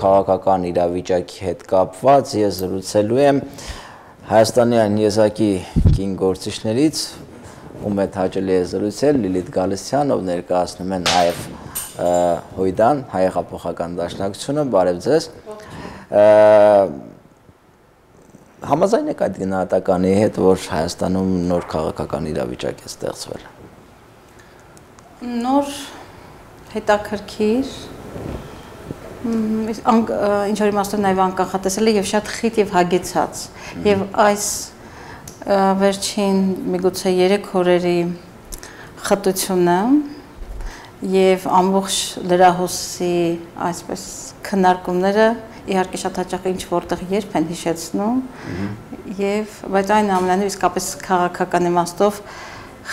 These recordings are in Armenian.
քաղաքական իրավիճակի հետ կապված ես զրուցելու եմ Հայաստանի այն եզակի կին գործիչներից, ում հետ հաճելի է զրուցել, Լիլիթ Գալստյան, ով ներկայացնում է նաև Հույդան, Հայ հեղափոխական դաշնակցությունը, բարև ձեզ։ Համաձայն եք այդ գնահատականի հետ, որ Հայաստանում նոր քաղաքական իրավիճակ է ստեղծվել։ Նոր հետաքրքիր ինչ-որ իմաստով նաև անկանխատեսելի եւ շատ խիտ եւ հագեցած եւ այս վերջին միգուցե 3 օրերի խտությունը եւ ամբողջ լրահոսի այսպես քննարկումները իհարկե շատ հաճախ ինչ որտեղ երբ են հիշեցնում եւ բայց այն ամենայնիվ իսկապես քաղաքական իմաստով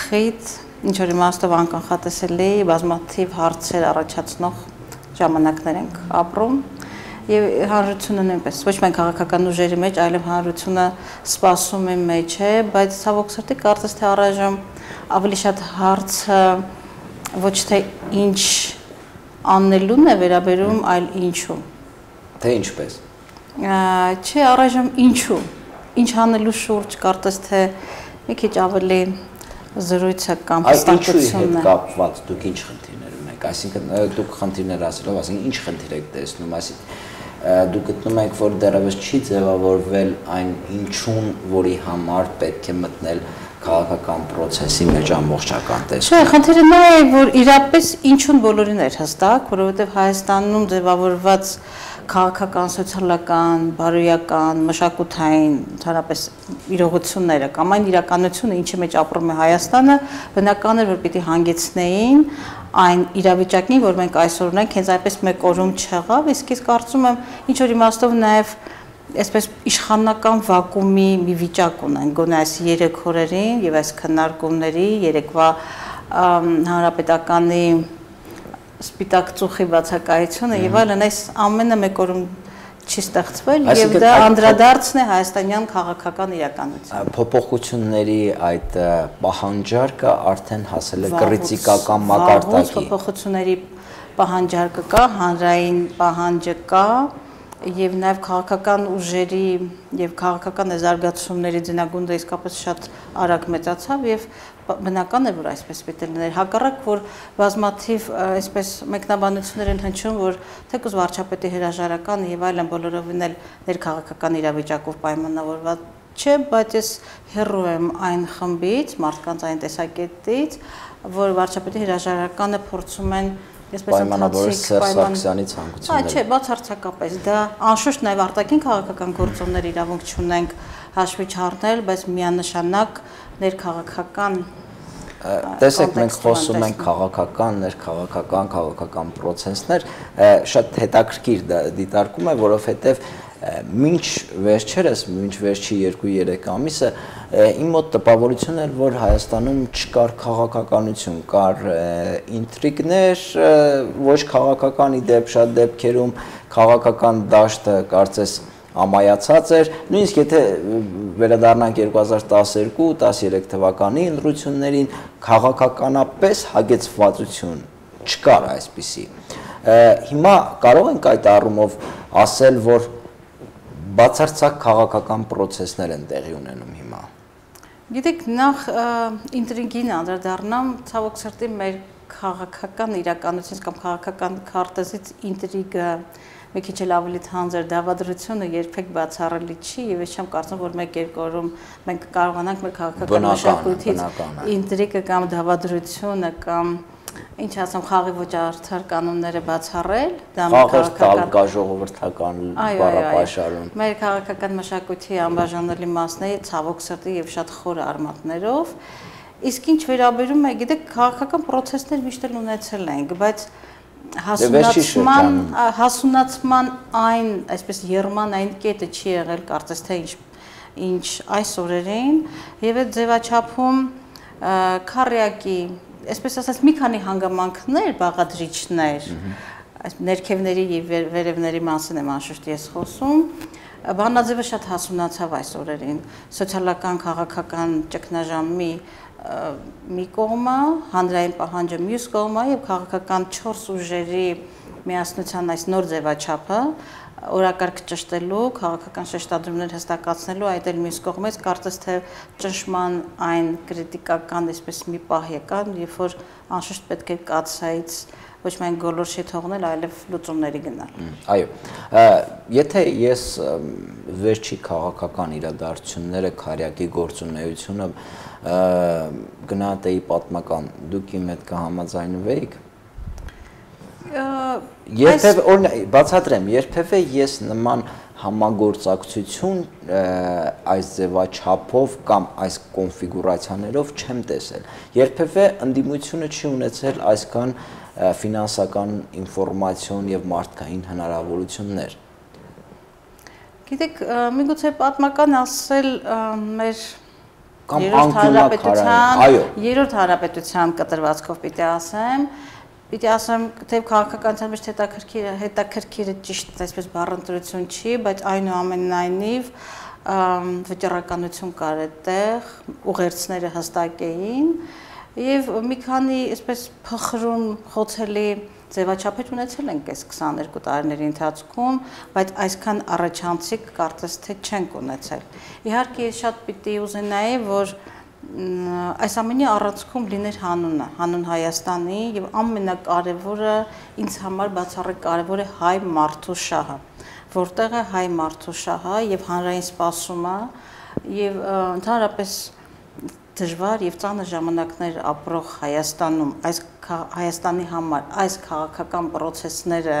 խիտ ինչ-որ իմաստով անկանխատեսելի բազմաթիվ հարցեր առաջացնող ժամանակներ ենք ապրում եւ հանրությունը նույնպես ոչ միայն քաղաքական ուժերի մեջ, այլև հանրությունը սպասում է մեջ է, բայց ցավոք սրտի կարծես թե առայժմ ավելի շատ հարցը ոչ թե ինչ անելուն է վերաբերում, այլ ինչու։ Թե ինչպես։ Չէ, առայժմ ինչու։ Ինչ անելու շուրջ կարծես թե մի քիչ ավելի զրույցը կամ հստակությունն է։ Այդ ինչու հետ կապված դուք ինչ խնդիրներ ունեք, այսինքն դուք խնդիրներ ասելով, ասենք ինչ խնդիր եք տեսնում, այսինքն դուք գտնում եք, որ դեռևս չի ձևավորվել այն ինչուն, որի համար պետք է մտնել քաղաքական process-ի մեջ ամբողջական տեսքով։ Չէ, խնդիրը նա է, որ իրապես ինչուն բոլորին էր հստակ, որովհետև Հայաստանում ձևավորված քաղաքական, սոցիալական, բարոյական, մշակութային, ընդհանրապես իրողությունները կամ այն իրականությունը, ինչի մեջ ապրում է Հայաստանը, բնական էր, որ պիտի հանգեցնեին այն իրավիճակին, որ մենք այսօր ունենք, հենց այնպես մեկ օրում չեղավ, իսկ ես կարծում եմ, ինչ որ իմաստով նաև այսպես իշխանական վակուումի մի վիճակ ունեն, գոնե այս 3 օրերին եւ այս քննարկումների երեկվա հանրապետականի սպիտակ ծուխի բացակայությունը եւ այլն այս ամենը մեկ օրում չի ստեղծվել եւ դա անդրադարձն է հայաստանյան քաղաքական իրականության։ Փոփոխությունների այդ պահանջարկը արդեն հասել է կրիտիկական մակարդակի։ Փոփոխությունների պահանջարկը կա, հանրային պահանջը կա եւ նաեւ քաղաքական ուժերի եւ քաղաքական զարգացումների ձնագունդը իսկապես շատ արագ մեծացավ եւ բնական է որ այսպես պետք է լիներ հակառակ որ բազմաթիվ այսպես մեկնաբանություններ են հնչում որ թեկուզ վարչապետի հրաժարականը եւ այլն բոլորովին էլ ներքաղաքական իրավիճակով պայմանավորված չէ բայց ես հեռու եմ այն խմբից մարդկանց այն տեսակետից որ վարչապետի հրաժարականը փորձում են պայմանավորել Սերժ Սարգսյանի ցանկությունները։ Չէ, բացարձակապես դա անշուշտ նաև արտաքին քաղաքական գործոններ իրավունք չունենք հաշվի չառնել, բայց միանշանակ ներքաղաքական տեսեք մենք խոսում ենք քաղաքական, ներքաղաքական, քաղաքական process-ներ, շատ հետաքրքիր դիտարկում է, որովհետև մինչ վերջերս, մինչ վերջի 2-3 ամիսը իմ մոտ տպավորություն էր, որ Հայաստանում չկար քաղաքականություն, կար ինտրիգներ, ոչ քաղաքականի դեպ շատ դեպքերում քաղաքական դաշտը կարծես ամայացած էր, նույնիսկ եթե վերադառնանք 2012-13 թվականի ընտրություններին քաղաքականապես հագեցվածություն չկար այսպիսի։ Հիմա կարող ենք այդ առումով ասել, որ բացարձակ քաղաքական process-ներ են տեղի ունենում հիմա։ Գիտեք, նախ ինտրիգին անդրադառնամ, ցավոք սրտի մեր քաղաքական իրականությունից կամ քաղաքական քարտեզից ինտրիգը մի քիչ էլ ավելի թանձր դավադրությունը երբեք բացառելի չի եւ ես չեմ կարծում որ մեկ-երկու օրում մենք կարողանանք մեր քաղաքական մշակույթից ինտրիգը կամ դավադրությունը կամ ինչ ասեմ խաղի ոչ արդար կանոնները բացառել դա քաղաքական ժողովրդական բառապաշարում մեր քաղաքական մշակույթի անբաժանելի մասն է ցավոք սրտի եւ շատ խոր արմատներով իսկ ինչ վերաբերում է գիտեք քաղաքական process-ներ միշտ էլ ունեցել ենք բայց հասունացման այն այսպես երման այն կետը չի եղել կարծես թե ինչ այս օրերին եւ այդ ձևաչափում քարյակի այսպես ասած մի քանի հանգամանքներ բաղադրիչներ այս ներքևների եւ վերևների մասին եմ անշուշտ ես խոսում բանաձևը շատ հասունացավ այս օրերին սոցիալական քաղաքական ճգնաժամի մի կողմը հանրային պահանջը մյուս կողմը եւ քաղաքական 4 ուժերի միասնության այս նոր ձևաչափը օրակարգ ճշտելու, քաղաքական շեշտադրումներ հստակացնելու, այդ էլ մյուս կողմից կարծես թե ճնշման այն կրիտիկական այսպես մի պահ եկան, երբ որ անշուշտ պետք է կացայից ոչ միայն գոլորշի թողնել, այլև լուծումների գնալ։ Այո, եթե ես վերջի քաղաքական իրադարձությունները, քարյակի գործունեությունը գնահատեի պատմական, դուք իմ հետ կհամաձայնվեիք։ Երբևէ բացատրեմ, երբևէ ես նման համագործակցություն այս ձևաչափով կամ այս կոնֆիգուրացիաներով չեմ տեսել։ Երբևէ ընդդիմությունը չի ունեցել այսքան ֆինանսական ինֆորմացիոն եւ մարդկային հնարավորություններ։ Գիտեք, միգուցե պատմական ասել մեր երրորդ հանրապետության կտրվածքով պիտի ասեմ, թե քաղաքականության մեջ հետաքրքիրը ճիշտ այսպես բառընտրություն չի, բայց այնուամենայնիվ վճռականություն կար այդտեղ, ուղերձները հստակ էին եւ մի քանի այսպես փխրուն խոցելի ձևաչափեր ունեցել ենք այս 22 տարիների ընթացքում, բայց այսքան առաջանցիկ կարծես թե չենք ունեցել։ Իհարկե շատ պիտի ուզենայի, որ այս ամենի առանցքում լիներ հանուն Հայաստանի եւ ամենակարևորը ինձ համար բացառիկ կարևոր է հայ մարդու շահը, որտեղ է հայ մարդու շահը եւ հանրային սպասումը եւ ընդհանրապես դժվար եւ ծանր ժամանակներ ապրող Հայաստանում այս Հայաստանի համար այս քաղաքական process-ները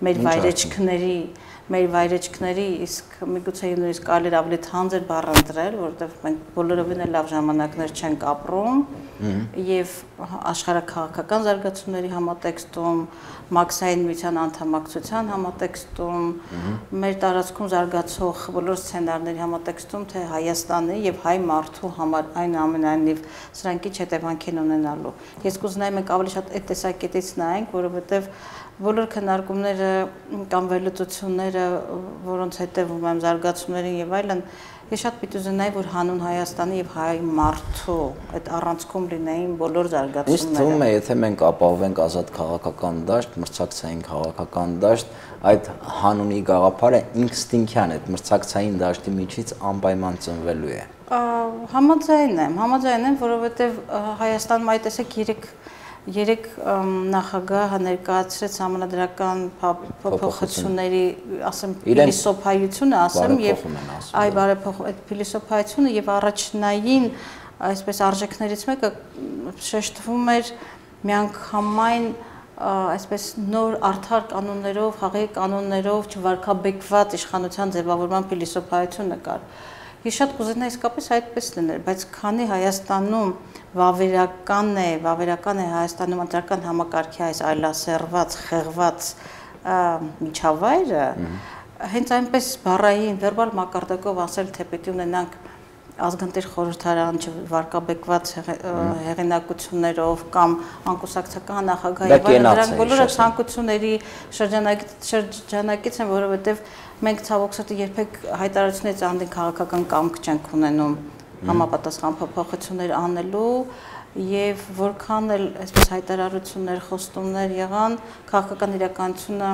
մեր վայրեջքների իսկ միգուցե նույնիսկ կարելի է ավելի թանձր բառ ընտրել, որովհետև մենք բոլորովին էլ լավ ժամանակներ չենք ապրում եւ աշխարհաքաղաքական զարգացումների համատեքստում, Մաքսային միության անդամակցության համատեքստում, մեր տարածքում զարգացող բոլոր սցենարների համատեքստում, թե Հայաստանի եւ հայ մարդու համար այնուամենայնիվ սրանք ինչ հետևանք են ունենալու։ Ես կուզենայի մենք ավելի շատ այդ տեսակետից նայենք, որովհետև բոլոր քննարկումները կամ վերլուծությունները, որոնց հետևում եմ զարգացումներին եւ այլն, ես շատ պիտի ուզենայի, որ հանուն Հայաստանի եւ հայ մարդու այդ առանցքում լինեին բոլոր զարգացումները։ Ինձ թվում է, եթե մենք ապահովենք ազատ քաղաքական դաշտ, մրցակցային քաղաքական դաշտ, այդ հանունի գաղափարը ինստինկտիվ է, մրցակցային դաշտի միջից անպայման ծնվելու է։ Համաձայն եմ, որովհետեւ Հայաստանում այդ տեսակ երեք նախագահը ներկայացրեց համանդրական փոփոխությունների, ասեմ, փիլիսոփայությունը, ասեմ, եւ այ այդ փիլիսոփայությունը եւ առաջնային այսպես արժեքներից մեկը շեշտվում էր միանգամայն այսպես նոր արդար կանոններով, խաղի կանոններով չվարկաբեկված իշխանության ձևավորման փիլիսոփայությունը կար։ Ես շատ կուզենայի իսկապես այդպես լիներ, բայց քանի Հայաստանում վավերական է Հայաստանում ընտրական համակարգի այս այլասերված, խեղված միջավայրը, հենց այնպես բառային, վերբալ մակարդակով ասել, թե պետք է ունենանք ազգընտիր խորհրդարան վարկաբեկված հեղինակություններով կամ անկուսակցական նախագահ եւ այլն, դրանք բոլորը ցանկությունների շրջանակից են, որովհետեւ մենք ցավոք սրտի երբեք հայտարարությունից անդին քաղաքական կամք չենք ունենում համապատասխան փոփոխություններ անելու եւ որքան էլ այսպես հայտարարություններ, խոստումներ եղան, քաղաքական իրականությունը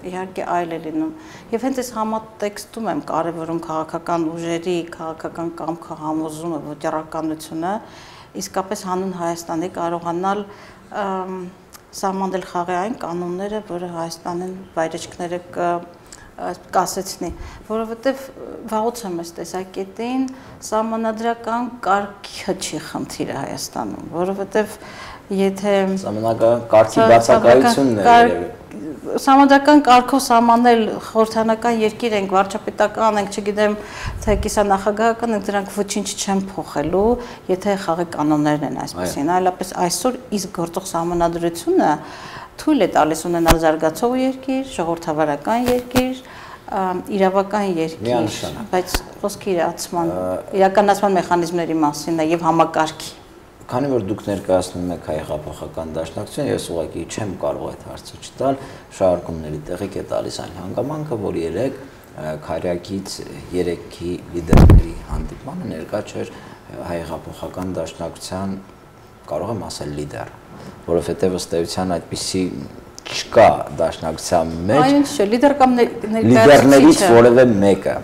իհարկե այլ է լինում։ Եվ հենց այս համատեքստում եմ կարևորում քաղաքական ուժերի, քաղաքական կամքը, համոզումը, վճռականությունը, իսկապես հանուն Հայաստանի կարողանալ սահմանել խաղի այն կանոնները, որը Հայաստանին վայրեջքները կասեցնի, որովհետև վաղուց եմ այս տեսակետին սահմանադրական կարգը չի խնդիրը Հայաստանում, որովհետև եթե սահմանադրական կարգի բացակայությունն է Սահմանադրական կարգով սահմանել խորհրդանական երկիր ենք, վարչապետական ենք, չգիտեմ, թե կիսանախագահական ենք, դրանք ոչինչ չեն փոխելու, եթե խաղի կանոններն են այսպեսին, այլապես այսօր իսկ գործող սահմանադրությունը թույլ է տալիս ունենալ զարգացող երկիր, ժողովրդավարական երկիր, իրավական երկիր, բայց խոսքի իրականացման մեխանիզմների մասին է եւ համակարգի։ Քանի որ դուք ներկայացնում եք հայ հեղափոխական դաշնակցություն, ես ուղղակի չեմ կարող այդ հարցը չտալ, շարժումների տեղիք է տալիս այն հանգամանքը, որ երեք քարյակից 3-ի լիդերների հանդիպմանը ներկա չէր հայ հեղափոխական դաշնակցության, կարող եմ ասել լիդեր, որովհետև ըստ էության այդպիսի չկա դաշնակցության մեջ։ Այո, չէ, լիդեր կամ լիդերներից որևէ մեկը։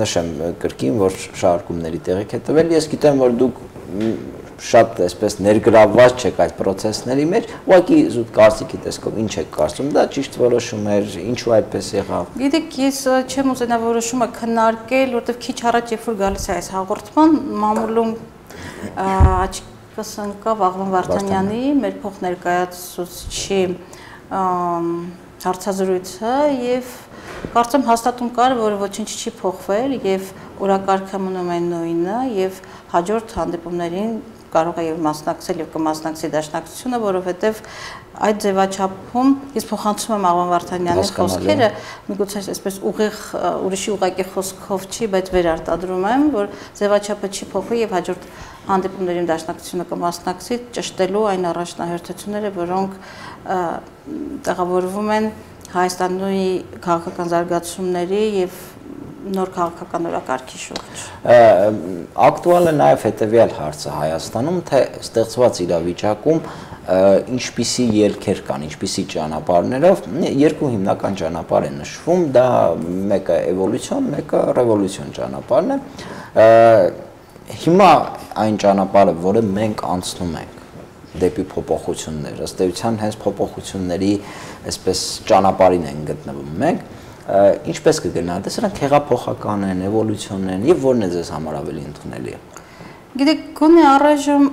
Նշեմ կրկին, որ շարժումների տեղիք է տվել, ես գիտեմ, որ դուք շատ այսպես ներգրավված չեք այդ process-ների մեջ, ուղղակի զուտ կարծիքի տեսքով ինչ եք կարծում, դա ճիշտ որոշում էր, ինչու այդպես եղավ։ Գիտեք, ես չեմ ուզենա որոշումը քննարկել, որովհետև քիչ առաջ երբ որ գալիս է այս հաղորդման, մամուլում աչքս ընկավ Աղվան Վարդանյանի, մեր փոխներկայացուցչի հարցազրույցը եւ կարծեմ հաստատում կար, որ ոչինչ չի փոխվել եւ օրակարգը մնում է նույնը եւ հաջորդ հանդիպումներին կարող է եւ մասնակցել եւ կմասնակցի դաշնակցությունը, որովհետեւ այդ ձևաչափում ես փոխանցում եմ Աղվան Վարդանյանի խոսքերը, միգուցե այսպես ուղիղ ուրիշի ուղղակի խոսքով չի, բայց վերարտադրում եմ, որ ձևաչափը չի փոխվի եւ հաջորդ հանդիպումներին դաշնակցությունը կմասնակցի, ճշտելու այն առաջնահերթությունները, որոնք տեղավորվում են Հայաստանի քաղաքական զարգացումների եւ նոր քաղաքական օրակարգի շուրջ։ Ակտուալ է նաև հետևյալ հարցը Հայաստանում, թե ստեղծված իրավիճակում ինչպիսի ելքեր կան, ինչպիսի ճանապարհներով, երկու հիմնական ճանապարհ է նշվում, դա մեկը էվոլյուցիոն, մեկը ռևոլյուցիոն ճանապարհն է։ Հիմա այն ճանապարհը, որը մենք անցնում ենք դեպի փոփոխություններ, ըստ էության հենց փոփոխությունների այսպես ճանապարհին են գտնվում մենք, ինչպես կգնահատես, սրանք հեղափոխական են, էվոլյուցիոն են եւ որն է ձեզ համար ավելի ընդունելի։ Գիտեք, գոնե առայժմ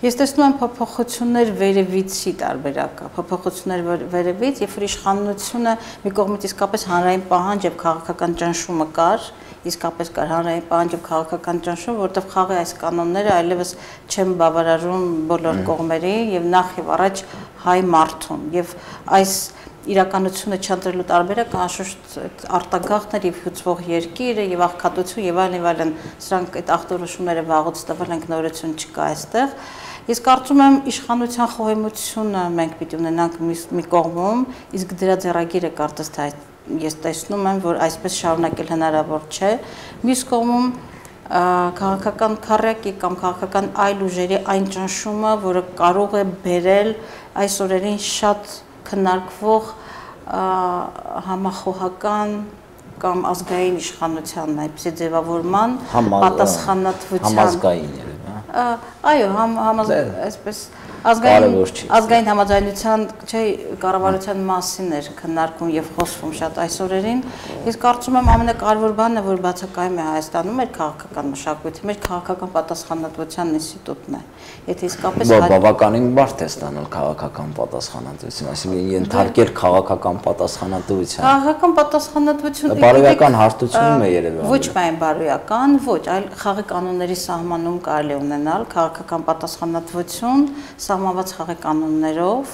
ես տեսնում եմ փոփոխություններ վերևիցի տարբերակը, փոփոխություններ վերևից, երբ որ իշխանությունը մի կողմից իսկապես հանրային պահանջ եւ քաղաքական ճնշումը կար, իսկապես կար հանրային պահանջ եւ քաղաքական ճնշում, որտեղ խաղի այս կանոնները այլևս չեն բավարարում բոլոր կողմերին եւ նախ եւ առաջ հայ մարդուն եւ այս իրականությունը չընտրելու տարբերակը անշուշտ արտագաղթներ եւ հյուծվող երկիրը եւ աղքատություն եւ այլն, սրանք այդ ախտորոշումները վաղուց տվել ենք, նորություն չկա այստեղ։ Ես կարծում եմ իշխանության խոհեմությունը մենք պիտի ունենանք մի կողմում, իսկ դրա ձեռագիրը կարծես թե ես տեսնում եմ, որ այսպես շարունակել հնարավոր չէ։ Մյուս կողմում քաղաքական քարյակի կամ քաղաքական այլ ուժերի այն ճնշումը, որը կարող է բերել այս օրերին շատ քննարկվող համախոհական կամ ազգային իշխանության այդպիսի ձևավորման պատասխանատվության համազգային այո, այսպես ազգային համաձայնության չէ կառավարության մասին էր քննարկում եւ խոսվում շատ այս օրերին։ Ես կարծում եմ ամենակարևոր բանը, որ բացակայում է Հայաստանում, մեր քաղաքական մշակույթը, մեր քաղաքական պատասխանատվության ինստիտուտն է։ Եթե իսկապես բավականին բարդ է ստանալ քաղաքական պատասխանատվություն, այսինքն ենթարկել քաղաքական պատասխանատվության։ Քաղաքական պատասխանատվություն բարոյական հարթությունում է երևի։ Ոչ միայն բարոյական, ոչ, այլ խաղի կանոնների սահմանում կարելի ունենալ քաղաքական պատասխանատվություն սահմանված խաղի կանոններով,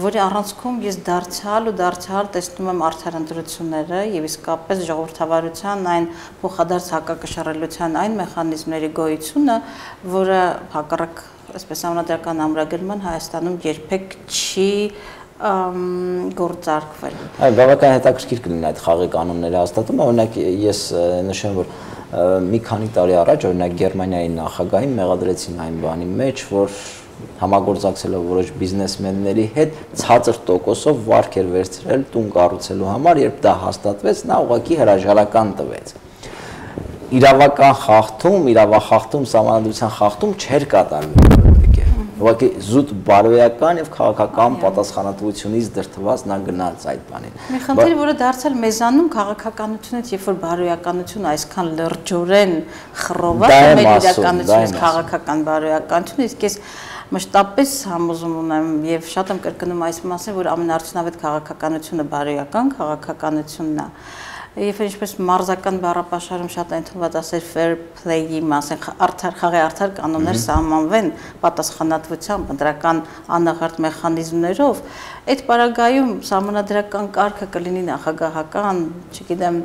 որի առանցքում ես դարձյալ տեսնում եմ արդար ընտրությունները եւ իսկապես ժողովրդավարության այն փոխադարձ հակակշռելիության այն մեխանիզմների գոյությունը, որը հակառակ այսպես համանդրական ամրագրման Հայաստանում երբեք չի գործարկվել։ Այո, բավական հետաքրքիր կլինի այդ խաղի կանոնների հաստատումը, օրինակ ես նշեմ, որ մի քանի տարի առաջ օրինակ Գերմանիայի նախագահին մեղադրեցին այն բանի մեջ, որ համագործակցելով որոշ բիզնեսմենների հետ ցածր տոկոսով վարկ էր վերցրել տուն կառուցելու համար, երբ դա հաստատվեց, նա ուղղակի հրաժարական տվեց։ Իրավական խախտում, իրավախախտում, սահմանադրության խախտում չէր կատարվում։ Ուղղակի զուտ բարոյական եւ քաղաքական պատասխանատվությունից դրդված նա գնաց այդ բանին։ Մի խնդիր, որը դարձել մեզանում քաղաքականությունից, երբ որ բարոյականությունը այսքան լրջորեն խռոված է մեր իրականությունից քաղաքական բարոյականությունը, իսկ ես մշտապես համոզում ունեմ եւ շատ եմ կրկնում այս մասին, որ ամենաարդյունավետ քաղաքականությունը բարոյական քաղաքականությունն է։ Եվ ինչպես մարզական բառապաշարում շատ ընդունված ասել fair play-ի մասին, խաղի արդար կանոններ սահմանվեն պատասխանատվությամբ, ընտրական անաղարտ մեխանիզմներով, այդ պարագայում սահմանադրական կարգը կլինի նախագահական, չգիտեմ,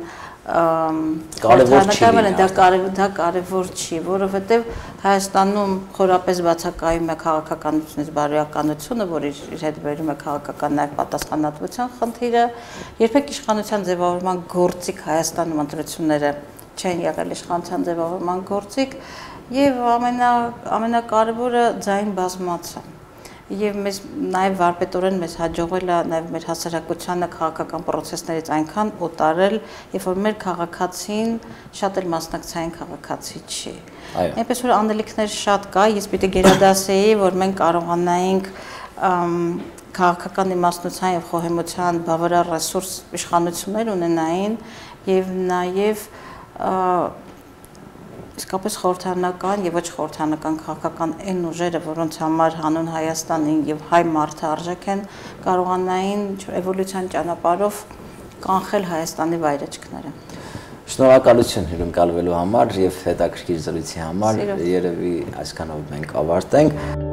դա կարևոր չի, որովհետև Հայաստանում խորապես բացակայում է քաղաքականությունից բարոյականությունը, որ իր հետ բերում է քաղաքական նաև պատասխանատվության խնդիրը, երբեք իշխանության ձևավորման գործիք Հայաստանում ընտրությունները չեն եղել իշխանության ձևավորման գործիք եւ ամենակարևորը ձայն բազմացը։ եւ մեզ նաեւ վարպետորեն մեզ հաջողել է նաեւ մեր հասարակությանը քաղաքական process-ներից այնքան օտարել, երբ որ մեր քաղաքացին շատ էլ մասնակցային քաղաքացի չի։ Այնպես որ անելիքներ շատ կա, ես պիտի գերադասեի, որ մենք կարողանայինք քաղաքական իմաստնության եւ խոհեմության բավարար ռեսուրս իշխանություններ ունենային եւ նաեւ իսկապես խորհրդանական եւ ոչ խորհրդանական քաղաքական այն ուժերը, որոնց համար հանուն Հայաստանին եւ հայ մարդը արժեք են, կարողանային էվոլյուցիան ճանապարհով կանխել Հայաստանի վայրեջքները։ Շնորհակալություն հյուրընկալվելու համար եւ հետաքրքիր զրույցի համար։ Երևի այսքանով մենք ավարտենք։